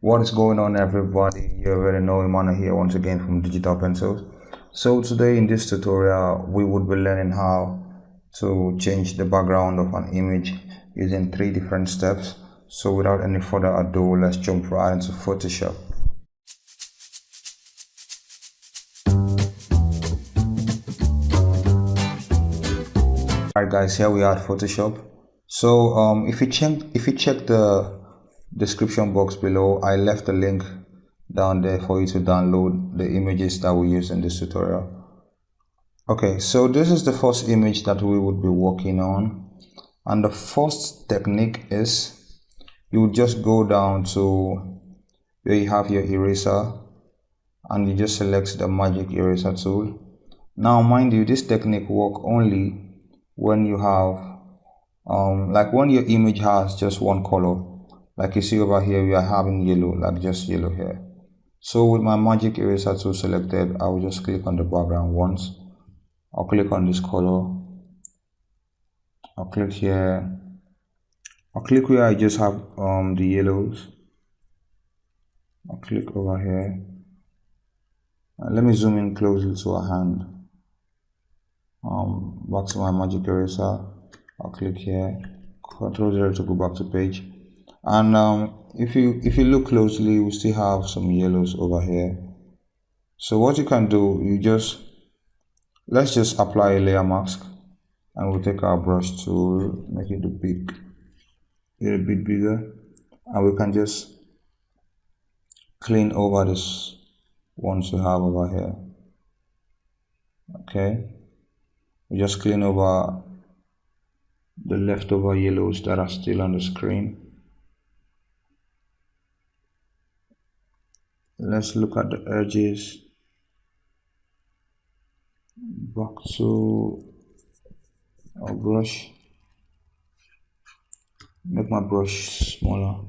What is going on, everybody? You already know Emmanuel here once again from Digital Pencils. So today in this tutorial we would be learning how to change the background of an image using 3 different steps. So without any further ado, let's jump right into Photoshop. Alright guys, here we are at Photoshop. So if you check the description box below, I left a link down there for you to download the images that we use in this tutorial. Okay, so this is the first image that we would be working on, and the first technique is you would just go down to where you have your eraser and you just select the magic eraser tool. Now mind you, this technique work only when you have like when your image has just one color. Like you see over here, we are having yellow, like just yellow here. So with my magic eraser tool selected, I will just click on the background once. I'll click on this color. I'll click here. I'll click where I just have the yellows. I'll click over here. And let me zoom in closely to a hand. Back to my magic eraser. I'll click here. Control 0 to go back to page. And if you look closely, we still have some yellows over here. So what you can do, let's just apply a layer mask, and we'll take our brush tool, make it a bit bigger, and we can just clean over this ones we have over here. Okay, we just clean over the leftover yellows that are still on the screen. Let's look at the edges. Back to our brush. Make my brush smaller,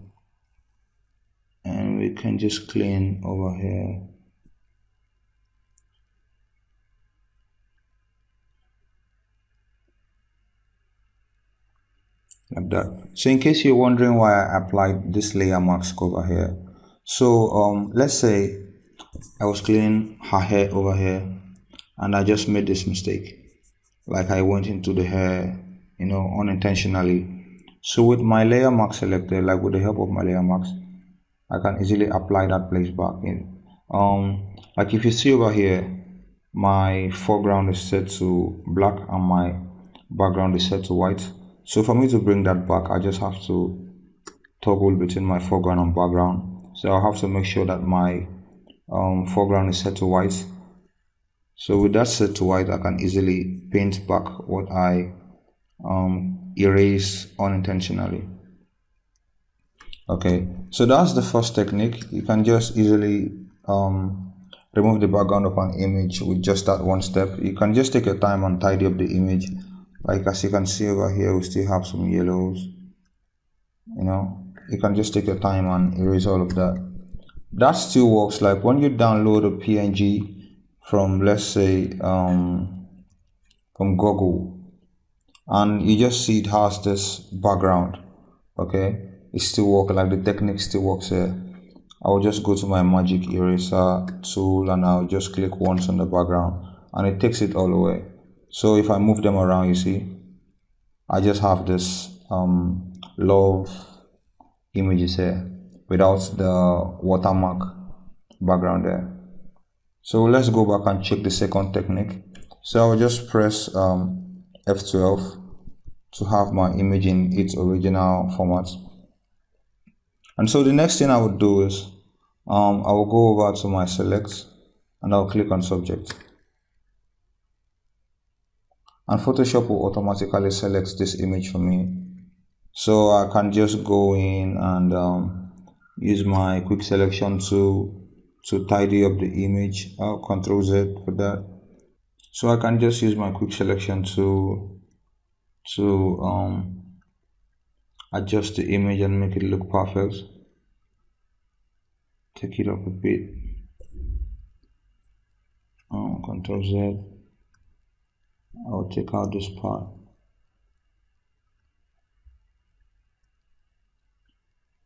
and we can just clean over here. Like that. So in case you're wondering why I applied this layer mask over here, so let's say I was cleaning her hair over here and I just made this mistake, like I went into the hair, unintentionally. So with my layer mask selected, like with the help of my layer mask, I can easily apply that place back in. Like if you see over here, my foreground is set to black and my background is set to white. So for me to bring that back, I just have to toggle between my foreground and background. So I'll have to make sure that my foreground is set to white. So with that set to white, I can easily paint back what I erase unintentionally. Okay, so that's the first technique. You can just easily remove the background of an image with just that one step. You can just take your time and tidy up the image. Like as you can see over here, we still have some yellows. You can just take your time and erase all of that. That still works. Like when you download a PNG from, let's say, from Google, and you just see it has this background. Okay, it still works. Like the technique still works here. I'll just go to my magic eraser tool and I'll just click once on the background and it takes it all away. So if I move them around, you see, I just have this love images here without the watermark background there. So let's go back and check the second technique. So I'll just press F12 to have my image in its original format. And so the next thing I would do is I will go over to my select and I'll click on subject. And Photoshop will automatically select this image for me. So I can just go in and use my quick selection tool to tidy up the image. I'll Control Z for that. So I can just use my quick selection tool to adjust the image and make it look perfect. Take it up a bit. Control Z. I'll take out this part.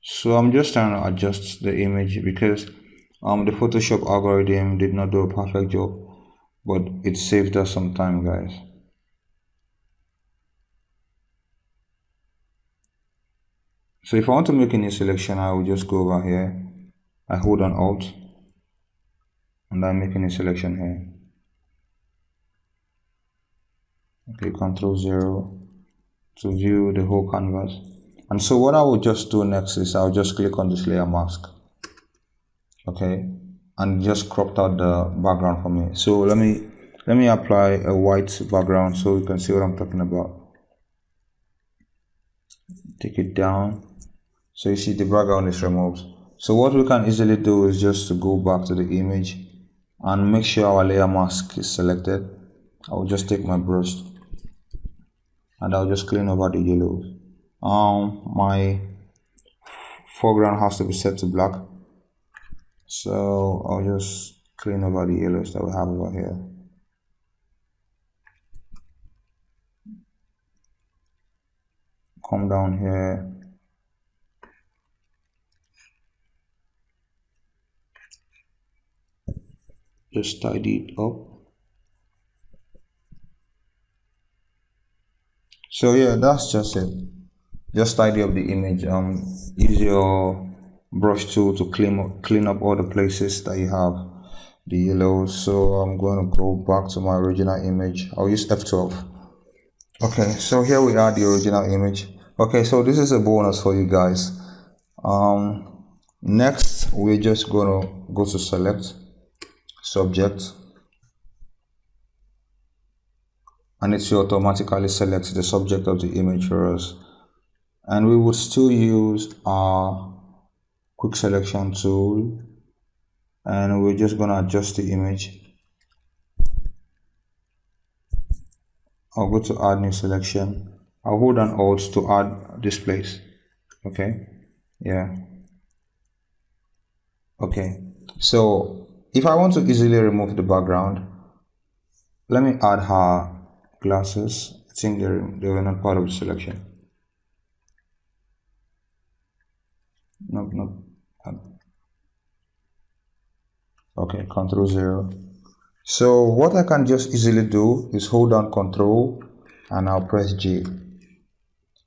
So I'm just trying to adjust the image because the Photoshop algorithm did not do a perfect job, but it saved us some time, guys. So if I want to make a new selection, I will just go over here, I hold on Alt, and I make a new selection here. Okay, Control 0 to view the whole canvas. And so what I will just do next is I'll just click on this layer mask. Okay, and just cropped out the background for me. So let me apply a white background so you can see what I'm talking about. Take it down. So you see the background is removed. So what we can easily do is just to go back to the image and make sure our layer mask is selected. I'll just take my brush and I'll just clean over the yellows. My foreground has to be set to black, so I'll just clean over the yellows that we have over here. Come down here, just tidy it up. So yeah, that's just it. Just tidy up the image. Use your brush tool to clean up all the places that you have the yellows. So I'm going to go back to my original image. I'll use F12. Okay, so here we are, the original image. Okay, so this is a bonus for you guys. Next we're just gonna go to select subject, and it will automatically select the subject of the image for us, and we would still use our quick selection tool, and we're just gonna adjust the image. I'll go to add new selection. I'll hold on Alt to add this place. Okay, yeah. Okay, so if I want to easily remove the background, let me add her glasses. I think they were not part of the selection. Nope. Okay, Control 0. So what I can just easily do is hold down Control and I'll press J.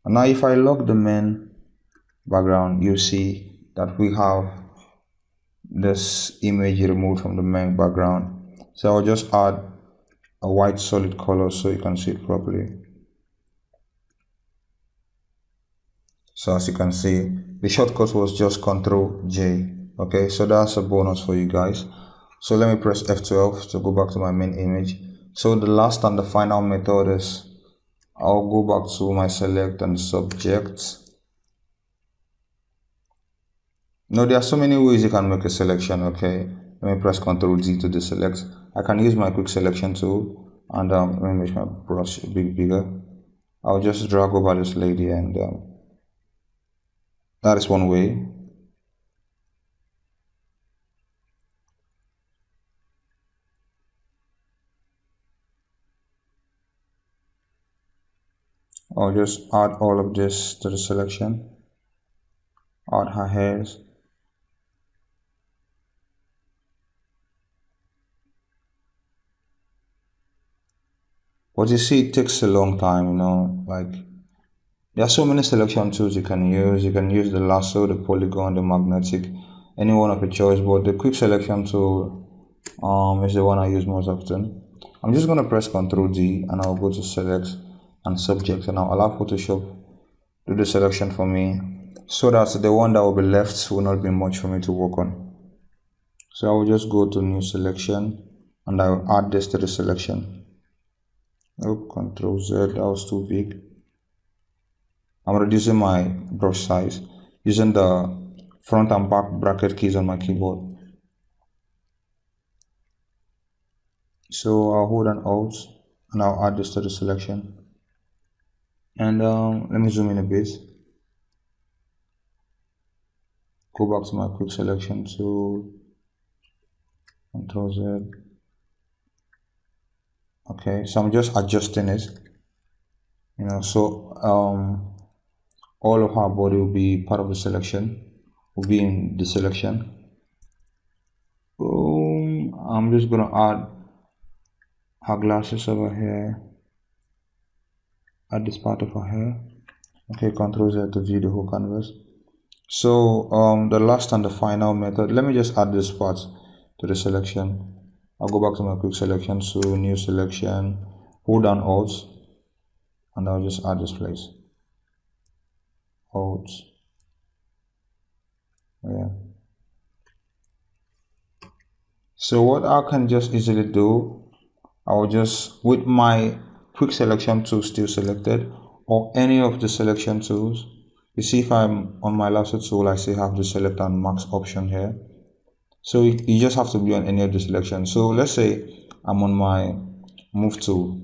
And now if I lock the main background, you see that we have this image removed from the main background. So I'll just add a white solid color so you can see it properly. So as you can see, the shortcut was just Control J. Okay, so that's a bonus for you guys. So let me press F12 to go back to my main image. So the last and the final method is I'll go back to my select and subject. Now there are so many ways you can make a selection. Okay, let me press Ctrl Z to deselect. I can use my quick selection tool and let me make my brush a bit bigger. I'll just drag over this lady, and that is one way. I'll just add all of this to the selection. Add her hairs. But you see, it takes a long time, you know, like there are so many selection tools you can use. You can use the lasso, the polygon, the magnetic, any one of your choice, but the quick selection tool is the one I use most often. I'm just going to press Ctrl D and I'll go to select and subject, and I'll allow Photoshop to do the selection for me so that the one that will be left will not be much for me to work on. So I will just go to new selection and I will add this to the selection. Oh, Ctrl Z, that was too big. I'm reducing my brush size using the front and back bracket keys on my keyboard. So I'll hold on Alt and I'll add this to the selection. And let me zoom in a bit. Go back to my quick selection tool. Ctrl Z. Okay, so I'm just adjusting it. You know, so all of our body will be part of the selection. will be in the selection. Boom. I'm just gonna add her glasses over here, add this part of her hair. Okay, Ctrl Z to view the whole canvas. So the last and the final method, let me just add this part to the selection. I'll go back to my quick selection, so new selection, hold down Alt, and I'll just add this place. Alt. Yeah. So what I can just easily do, I'll just, with my quick selection tool still selected, or any of the selection tools, you see if I'm on my lasso tool, I still have the select and mask option here. So you just have to be on any of the selection. So let's say I'm on my move tool,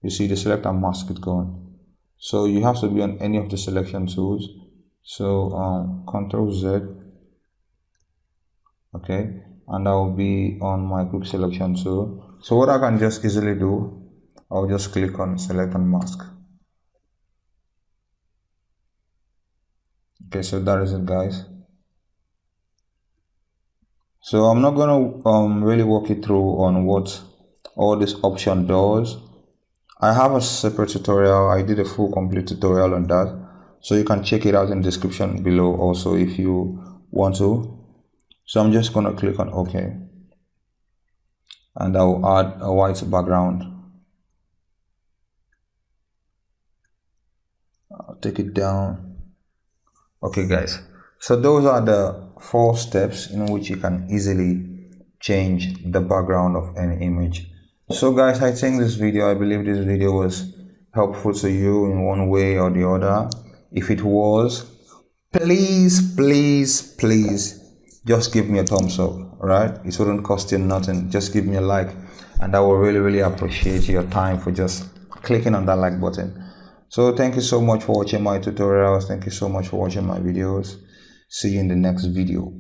you see the select and mask is gone. So you have to be on any of the selection tools. So Ctrl Z, okay, and I will be on my quick selection tool. So what I can just easily do, I'll just click on select and mask. Okay, so that is it, guys. So I'm not gonna really walk you through on what all this option does. I have a separate tutorial. I did a full complete tutorial on that, so you can check it out in the description below also if you want to. So I'm just gonna click on OK, and I'll add a white background. I'll take it down. Okay, guys, so those are the 4 steps in which you can easily change the background of any image. So guys, I think I believe this video was helpful to you in one way or the other. If it was, please just give me a thumbs up. All right, it wouldn't cost you nothing. Just give me a like, and I will really appreciate your time for just clicking on that like button. So thank you so much for watching my tutorials. Thank you so much for watching my videos. See you in the next video.